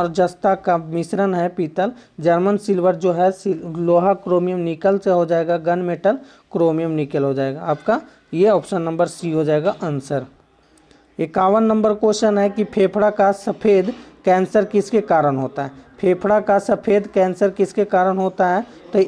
जस्ता का मिश्रण है पीतल। जर्मन सिल्वर जो है लोहा क्रोमियम निकल से हो जाएगा, गन मेटल क्रोमियम निकल हो जाएगा। आपका ये ऑप्शन नंबर सी हो जाएगा आंसर। 51 नंबर क्वेश्चन है कि फेफड़ा का सफ़ेद कैंसर किसके कारण होता है। फेफड़ा का सफ़ेद कैंसर किसके कारण होता है, तो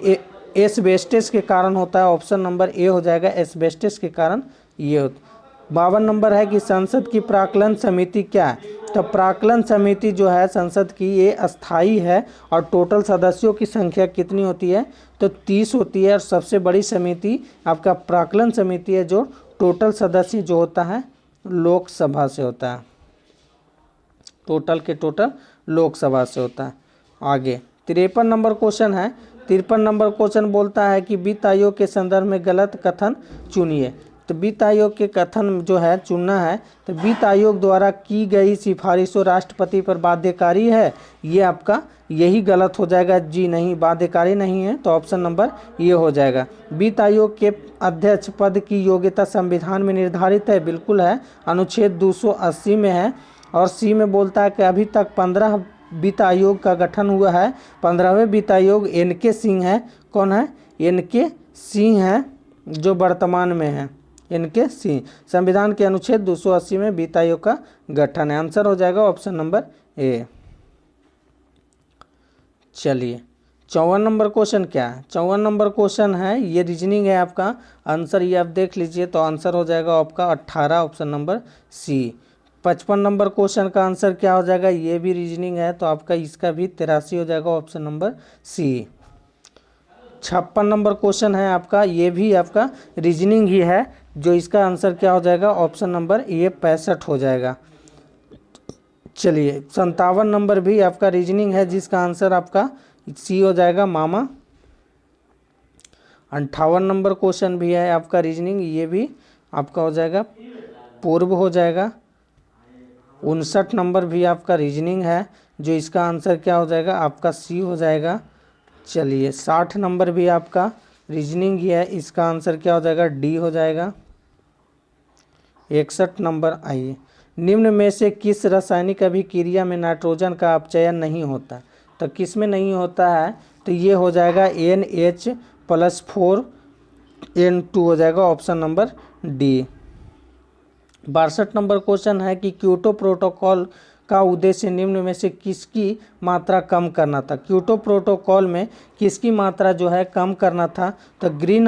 एस्बेस्टस के कारण होता है। ऑप्शन नंबर ए हो जाएगा, एस्बेस्टस के कारण ये होता। 52 नंबर है कि संसद की प्राक्कलन समिति क्या है। तो प्राक्कलन समिति जो है संसद की, ये अस्थाई है, और टोटल सदस्यों की संख्या कितनी होती है, तो 30 होती है। और सबसे बड़ी समिति आपका प्राक्कलन समिति है, जो टोटल सदस्य जो होता है लोकसभा से होता है, टोटल लोकसभा से होता है। आगे 53 नंबर क्वेश्चन है। 53 नंबर क्वेश्चन बोलता है कि वित्त आयोग के संदर्भ में गलत कथन चुनिए। तो वित्त आयोग के कथन जो है चुनना है, तो वित्त आयोग द्वारा की गई सिफारिशों राष्ट्रपति पर बाध्यकारी है, ये आपका यही गलत हो जाएगा। जी नहीं, बाध्यकारी नहीं है, तो ऑप्शन नंबर ये हो जाएगा। वित्त आयोग के अध्यक्ष पद की योग्यता संविधान में निर्धारित है, बिल्कुल है, अनुच्छेद 280 में है। और सी में बोलता है कि अभी तक 15 वित्त आयोग का गठन हुआ है? 15वें वित्त आयोग एन.के. सिंह है। कौन है? एन.के. सिंह है जो वर्तमान में है, एन.के. सिंह। संविधान के अनुच्छेद 280 में वित्त आयोग का गठन है। आंसर हो जाएगा ऑप्शन नंबर ए। चलिए 54 नंबर क्वेश्चन क्या है? 54 नंबर क्वेश्चन है, ये रीजनिंग है आपका। आंसर ये आप देख लीजिए, तो आंसर हो जाएगा आपका 18, option number C. 55 number question का आंसर क्या हो जाएगा? ये भी रीजनिंग है, तो आपका इसका भी 83 हो जाएगा, option number C. 56 number question है आपका, ये भी आपका रीजनिंग ही है, जो इसका आंसर क्या हो जाएगा? ऑप्शन नंबर ये 65 हो जाएगा। चलिए 57 नंबर भी आपका रीजनिंग है, जिसका आंसर आपका सी हो जाएगा, मामा। 58 नंबर क्वेश्चन भी है आपका रीजनिंग, ये भी आपका हो जाएगा पूर्व हो जाएगा। 59 नंबर भी आपका रीजनिंग है, जो इसका आंसर क्या हो जाएगा? आपका सी हो जाएगा। चलिए 60 नंबर भी आपका रीजनिंग ही है, इसका आंसर क्या हो जाएगा? डी हो जाएगा। 61 नंबर, आइए, निम्न में से किस रासायनिक अभिक्रिया में नाइट्रोजन का अपचयन नहीं होता? तो किस में नहीं होता है? तो ये हो जाएगा NH+4N2 हो जाएगा, option number D. 62 number question है कि क्योटो प्रोटोकॉल का उद्देश्य निम्न में से किसकी मात्रा कम करना था? क्योटो प्रोटोकॉल में किसकी मात्रा जो है कम करना था? तो ग्रीन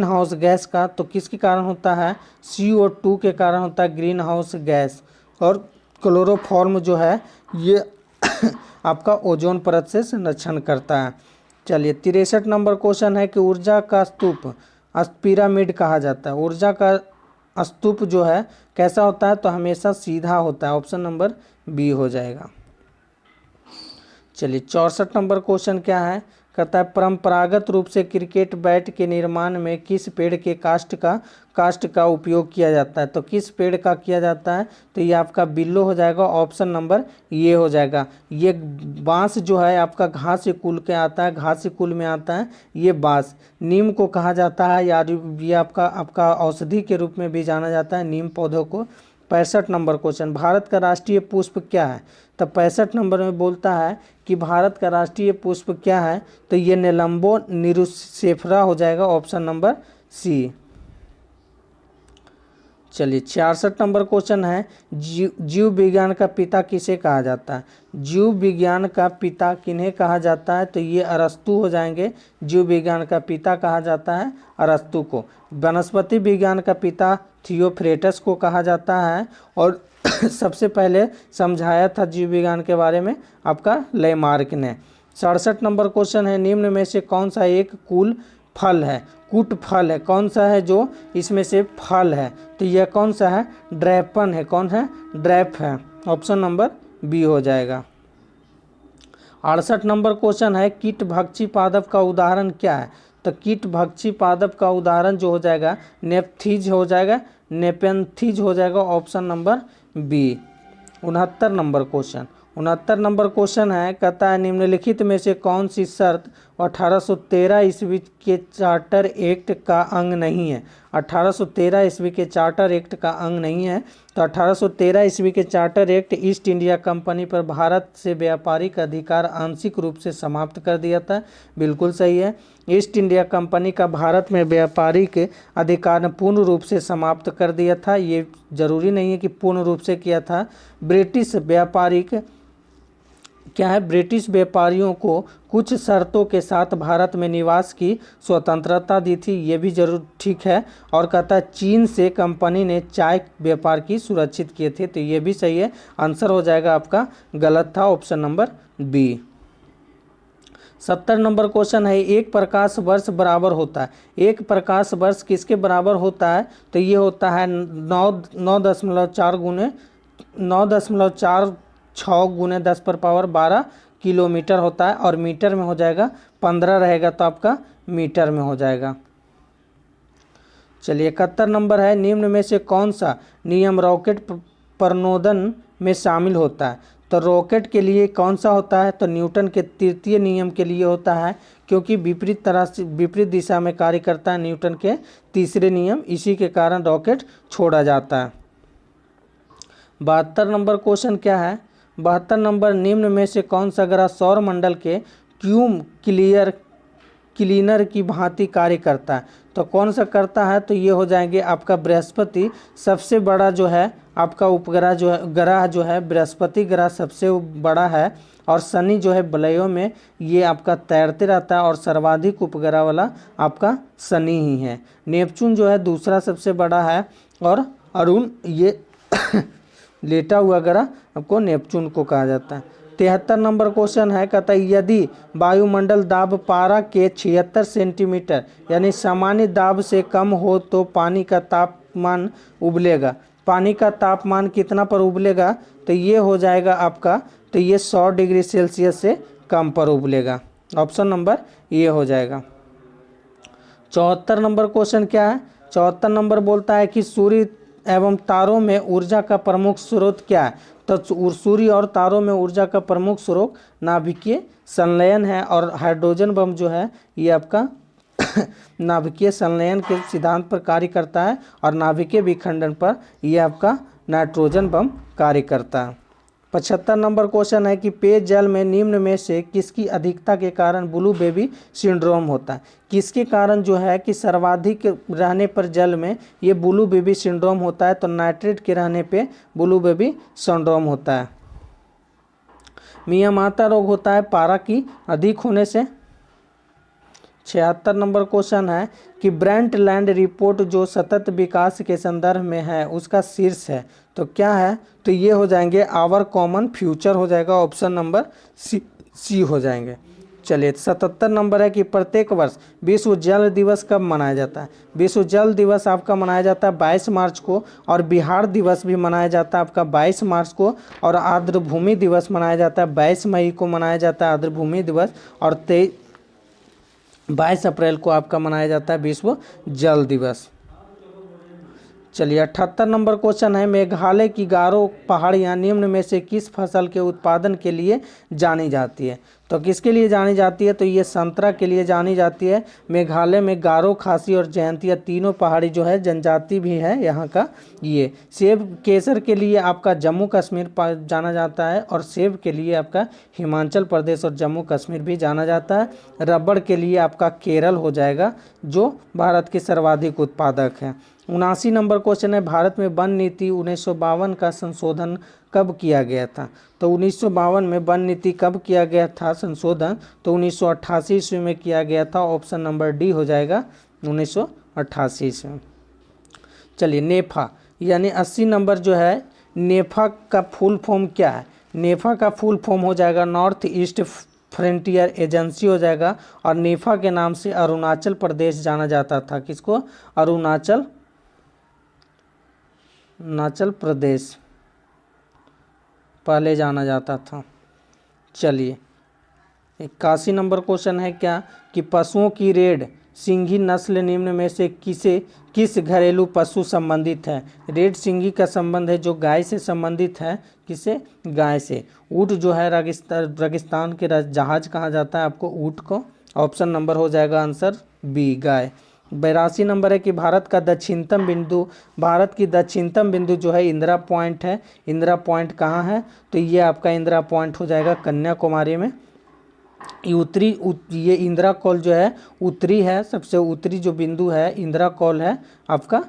हाउस गैस का, तो किसके कारण होता है? CO2 के कारण होता है ग्रीन हाउस गैस। और क्लोरोफॉर्म जो है ये आपका ओजोन परत से संरक्षण करता है। चलिए 63 नंबर क्वेश्चन है कि ऊर्जा का स्तूप पिरामिड कहा जाता है। ऊर्जा का स्तूप जो है कैसा होता है? तो हमेशा सीधा होता है, ऑप्शन नंबर बी हो जाएगा। चलिए 64 नंबर क्वेश्चन क्या है? कहता है परंपरागत रूप से क्रिकेट बैट के निर्माण में किस पेड़ के काष्ठ का उपयोग किया जाता है? तो किस पेड़ का किया जाता है? तो ये आपका बिल्लो हो जाएगा, ऑप्शन नंबर ये हो जाएगा। ये बांस जो है आपका घास्य कुल के आता है, घास्य कुल में आता है ये बांस। नीम को कहा जाता है यार, ये आपका औषधि के रूप में भी जाना जाता है नीम पौधों को। 65 नंबर क्वेश्चन, भारत का राष्ट्रीय पुष्प क्या है? तो 65 नंबर में बोलता है कि भारत का राष्ट्रीय पुष्प क्या है? तो ये नेलम्बो निरुसेफरा हो जाएगा, ऑप्शन नंबर सी। चलिए 66 नंबर क्वेश्चन है, जीव विज्ञान का पिता किसे कहा जाता है? जीव विज्ञान का पिता किन्हें कहा जाता है? तो ये अरस्तु हो जाएंगे। जीव विज्ञान का पिता कहा जाता है अरस्तु को। वनस्पति विज्ञान का पिता थियोफ्रेटस को कहा जाता है। और सबसे पहले समझाया था जीव विज्ञान के बारे में आपका लेमार्क ने। 67 नंबर क्वेश्चन है, निम्न में से कौन सा एक कूट फल है? कौन सा है जो इसमें से फल है? तो यह कौन सा है? ड्रैपन है। कौन है? ड्रैप है, ऑप्शन नंबर बी हो जाएगा। 68 नंबर क्वेश्चन है, कीट भक्षी पादप का उदाहरण क्या है? तो कीट भक्षी पादप का उदाहरण जो हो जाएगा नेपथीज हो जाएगा, नेपेंथीज हो जाएगा, option number B. 69 number question है, कहता है निम्नलिखित में से कौन सी शर्त 1813 ईस्वी के चार्टर एक्ट का अंग नहीं है? 1813 ईस्वी के चार्टर एक्ट का अंग नहीं है। तो 1813 ईस्वी के charter act east India company पर भारत से व्यापारिक अधिकार आंशिक रूप से समाप्त कर दिया था। बिल्कुल सही है, ईस्ट इंडिया कंपनी का भारत में व्यापारिक अधिकार पूर्ण रूप से समाप्त कर दिया था। ये जरूरी नहीं है कि पूर्ण रूप से किया था। ब्रिटिश व्यापारियों को कुछ शर्तों के साथ भारत में निवास की स्वतंत्रता दी थी, ये भी जरूर ठीक है। और कहता है चीन से कंपनी ने चाय व्यापार की सुरक्षित किए थे, तो ये भी सही है। आंसर हो जाएगा आपका गलत था, option number B. 70 number question है, एक प्रकाश वर्ष बराबर होता है। एक प्रकाश वर्ष किसके बराबर होता है? तो ये होता है 9.46 गुने 10⁻12 किलोमीटर होता है। और मीटर में हो जाएगा 15 रहेगा, तो आपका मीटर में हो जाएगा। चलिए 71 नंबर है, निम्न में से कौन सा नियम रॉकेट प्रणोदन में शामिल होता है? तो रॉकेट के लिए कौन सा होता है? तो न्यूटन के तृतीय नियम के लिए होता है, क्योंकि विपरीत दिशा में कार्य करता है न्यूटन के तीसरे नियम, इसी के कारण रॉकेट छोड़ा जाता है। 72 नंबर क्वेश्चन क्या है? 72 नंबर, निम्न में से कौन सा ग्रह सौर मंडल के क्लीनर की भांति कार्य करता है? तो कौन सा करता है? तो ये हो जाएंगे आपका बृहस्पति। सबसे बड़ा जो है आपका उपग्रह जो है, ग्रह जो है बृहस्पति ग्रह सबसे बड़ा है, और शनि जो है बलयों में ये आपका तैरते रहता है, और सर्वाधिक उपग्रह वाला आपका शनि ही है। नेपच्यून जो है दूसरा सबसे बड़ा है, और अरुण ये लेटा हुआ ग्रह आपको नेपच्यून को कहा जाता है। 73 नंबर क्वेश्चन है, कहता है यदि वायुमंडल दाब पारा के 76 सेंटीमीटर यानी सामान्य दाब से कम हो तो पानी का तापमान उबलेगा। पानी का तापमान कितना पर उबलेगा? तो ये हो जाएगा आपका, तो ये 100 डिग्री सेल्सियस से कम पर उबलेगा। ऑप्शन नंबर ये हो जाएगा। 74 नंबर क्वेश्चन क्या है? 74 नंबर बोलता है कि सूर्य एवं तारों में ऊर्जा का प्रमुख स्रोत क्या है? तो सूर्य और तारों में ऊर्जा का प्रमुख स्रोत नाभिकीय संलयन है, और हाइड्रोजन बम जो है ये आपका नाभिकीय संलयन के सिद्धांत पर कार्य करता है, और नाभिकीय विखंडन पर ये आपका नाइट्रोजन बम कार्य करता है। 75 नंबर क्वेश्चन है कि पेयजल में निम्न में से किसकी अधिकता के कारण ब्लू बेबी सिंड्रोम होता है? किसके कारण जो है कि सर्वाधिक रहने पर जल में ये ब्लू बेबी सिंड्रोम होता है? तो नाइट्रेट के रहने पे ब्लू बेबी सिंड्रोम होता है। मियामाता रोग होता है पारा की अधिक होने से। 76 नंबर क्वेश्चन है कि ब्रंटलैंड रिपोर्ट जो सतत विकास के संदर्भ में है उसका शीर्ष है, तो क्या है? तो ये हो जाएंगे आवर कॉमन फ्यूचर हो जाएगा। ऑप्शन नंबर सी हो जाएंगे। चलिए 77 नंबर है कि प्रत्येक वर्ष विश्व जल दिवस कब मनाया जाता है? विश्व जल दिवस आपका मनाया जाता है 22 मार्च को, और बिहार दिवस भी मनाया जाता है आपका 22 मार्च को, और आर्द्रभूमि दिवस मनाया जाता है 22 मई को मनाया जाता है आर्द्रभूमि दिवस, और 22 अप्रैल को आपका मनाया जाता है विश्व जल दिवस। चलिए 78 नंबर क्वेश्चन है, मेघालय की गारो पहाड़ियाँ निम्न में से किस फसल के उत्पादन के लिए जानी जाती है? तो किसके लिए जानी जाती है? तो ये संतरा के लिए जानी जाती है। मेघालय में गारो, खासी और जयंतिया तीनों पहाड़ी जो है जनजाति भी है यहाँ का। ये सेब केसर के लिए आपका जम्मू कश्मीर जाना जाता है, और सेब के लिए आपका हिमाचल प्रदेश और जम्मू कश्मीर भी जाना जाता है। रबड़ के लिए आपका केरल हो जाएगा जो भारत के सर्वाधिक उत्पादक है। 79 नंबर क्वेश्चन है, भारत में वन नीति 1952 का संशोधन कब किया गया था? तो 1952 में वन नीति कब किया गया था संशोधन? तो 1988 ईस्वी में किया गया था। ऑप्शन नंबर डी हो जाएगा 1988 ईस्वी। चलिए नेफा यानी 80 नंबर जो है, नेफा का फुल फॉर्म क्या है? नेफा का फुल फॉर्म हो जाएगा नॉर्थ ईस्ट फ्रंटियर एजेंसी हो जाएगा, और नेफा के नाम से अरुणाचल प्रदेश जाना जाता था। किसको? अरुणाचल प्रदेश पहले जाना जाता था। चलिए 81 नंबर क्वेश्चन है क्या कि पशुओं की रेड सिंघी नस्ल निम्न में से किस घरेलू पशु संबंधित है? रेड सिंघी का संबंध है जो गाय से संबंधित है। किससे? गाय से। ऊँट जो है रेगिस्तान के जहाज कहा जाता है आपको ऊँट को। ऑप्शन नंबर हो जाएगा आंसर बी गाय। 82 नंबर है कि भारत की दक्षिणतम बिंदु जो है इंदिरा पॉइंट है। इंदिरा पॉइंट कहाँ है? तो ये आपका इंदिरा पॉइंट हो जाएगा कन्याकुमारी में। ये इंदिरा कॉल जो है उत्तरी है, सबसे उत्तरी जो बिंदु है इंदिरा कॉल है आपका।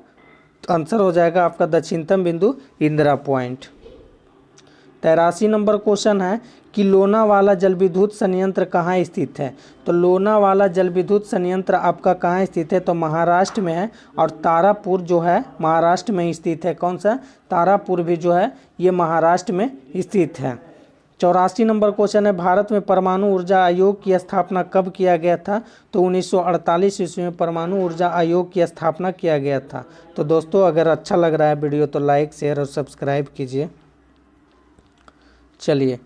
आंसर हो जाएगा आपका दक्षिणतम बिंदु इंदिरा पॉइंट। 83 नंबर क्वेश्चन है कि लोनावाला जल विद्युत संयंत्र कहाँ स्थित है? तो लोनावाला जल विद्युत संयंत्र आपका कहाँ स्थित है? तो महाराष्ट्र में है, और तारापुर जो है महाराष्ट्र में स्थित है। कौन सा? तारापुर भी जो है ये महाराष्ट्र में स्थित है। 84 नंबर क्वेश्चन है, भारत में परमाणु ऊर्जा आयोग की स्थापना कब किया गया था? तो 1948 ईस्वी में परमाणु ऊर्जा आयोग की स्थापना किया गया था। तो दोस्तों अगर अच्छा लग रहा है वीडियो तो लाइक शेयर और सब्सक्राइब कीजिए। चलिए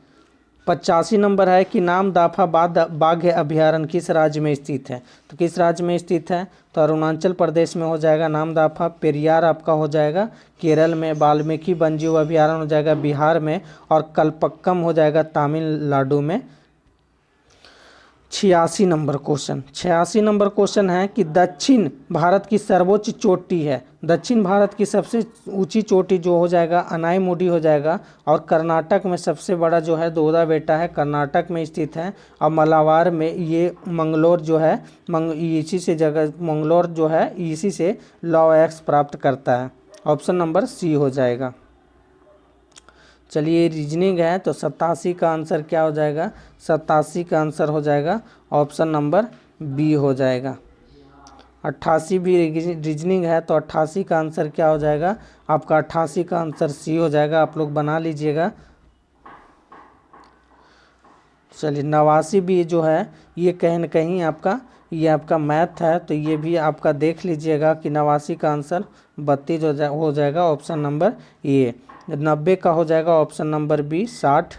85 नंबर है कि नामदाफा बाघ अभयारण्य किस राज्य में स्थित है? तो किस राज्य में स्थित है? तो अरुणाचल प्रदेश में हो जाएगा नामदाफा। पेरियार आपका हो जाएगा केरल में। वाल्मीकि वन्यजीव अभयारण्य हो जाएगा बिहार में, और कल्पक्कम हो जाएगा तमिलनाडु में। छियासी नंबर क्वेश्चन है कि दक्षिण भारत की सर्वोच्च चोटी है। दक्षिण भारत की सबसे ऊंची चोटी जो हो जाएगा अनाईमुडी हो जाएगा। और कर्नाटक में सबसे बड़ा जो है दोदा बेटा है, कर्नाटक में स्थित है। और मलाबार में ये मंगलोर जो है इसी से जगह मंगलोर जो है इसी से लॉ एक्स प्राप्त करता है। ऑप्शन नंबर सी हो जाएगा। चलिए रीजनिंग है तो 87 का आंसर क्या हो जाएगा? 87 का आंसर हो जाएगा ऑप्शन नंबर बी हो जाएगा। 88 भी रीजनिंग है तो 88 का आंसर क्या हो जाएगा? आपका 88 का आंसर सी हो जाएगा। आप लोग बना लीजिएगा। चलिए 89 भी जो है ये कहीं न कहीं आपका मैथ है तो ये भी आपका देख लीजिएगा कि 89 का आंसर 32 हो जाएगा ऑप्शन नंबर ए। 90 का हो जाएगा ऑप्शन नंबर बी 60।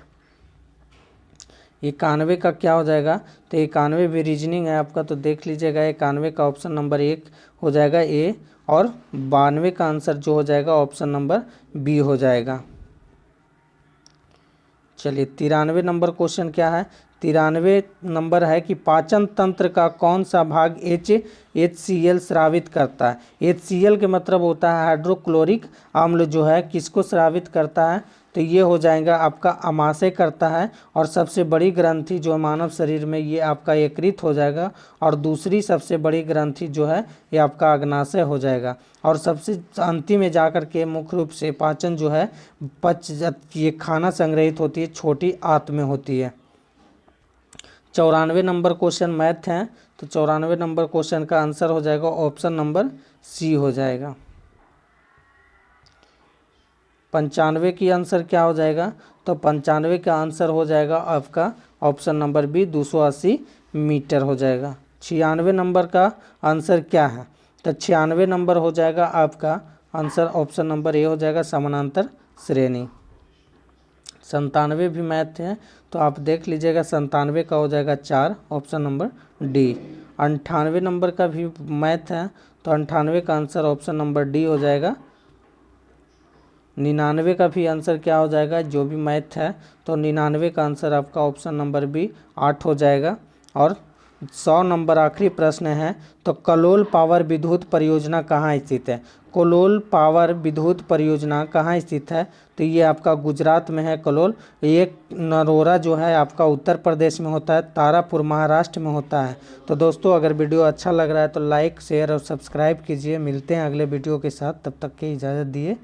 91 का क्या हो जाएगा? तो 91 भी रीजनिंग है आपका तो देख लीजिएगा। 91 का ऑप्शन नंबर 1 हो जाएगा ए। और 92 का आंसर जो हो जाएगा ऑप्शन नंबर बी हो जाएगा। चलिए 93 नंबर क्वेश्चन क्या है? 93 नंबर है कि पाचन तंत्र का कौन सा भाग HCl स्रावित करता है? HCl के मतलब होता है हाइड्रोक्लोरिक अम्ल जो है किसको स्रावित करता है? तो ये हो जाएगा आपका आमाशय करता है। और सबसे बड़ी ग्रंथि जो मानव शरीर में ये आपका यकृत हो जाएगा। और दूसरी सबसे बड़ी ग्रंथि जो है ये आपका अग्नाशय हो जाएगा। और सबसे अंतिम में जाकर के मुख्य रूप से पाचन जो है ये खाना संग्रहित होती है छोटी आंत में होती है। 94 नंबर क्वेश्चन मैथ है तो 94 नंबर क्वेश्चन का आंसर हो जाएगा ऑप्शन नंबर सी हो जाएगा। 95 की आंसर क्या हो जाएगा? तो 95 का आंसर हो जाएगा आपका ऑप्शन नंबर बी 280 मीटर हो जाएगा। 96 नंबर का आंसर क्या है? तो 96 नंबर हो जाएगा आपका आंसर ऑप्शन नंबर ए हो जाएगा समानांतर श्रेणी। 97 भी मैथ है तो आप देख लीजिएगा। 97 का हो जाएगा 4 ऑप्शन नंबर डी। 98 नंबर का भी मैथ है तो 98 का आंसर ऑप्शन नंबर डी हो जाएगा। 99 का भी आंसर क्या हो जाएगा? जो भी मैथ है तो 99 का आंसर आपका ऑप्शन नंबर बी 8 हो जाएगा। और 100 नंबर आखिरी प्रश्न है तो कलोल पावर विद्युत परियोजना कहाँ स्थित है? कलोल पावर विद्युत परियोजना कहाँ स्थित है? तो ये आपका गुजरात में है कलोल। ये नरोरा जो है आपका उत्तर प्रदेश में होता है, तारापुर महाराष्ट्र में होता है। तो दोस्तों अगर वीडियो अच्छा लग रहा है तो लाइक शेयर और सब्सक्राइब कीजिए। मिलते हैं अगले वीडियो के साथ, तब तक की इजाज़त दिए।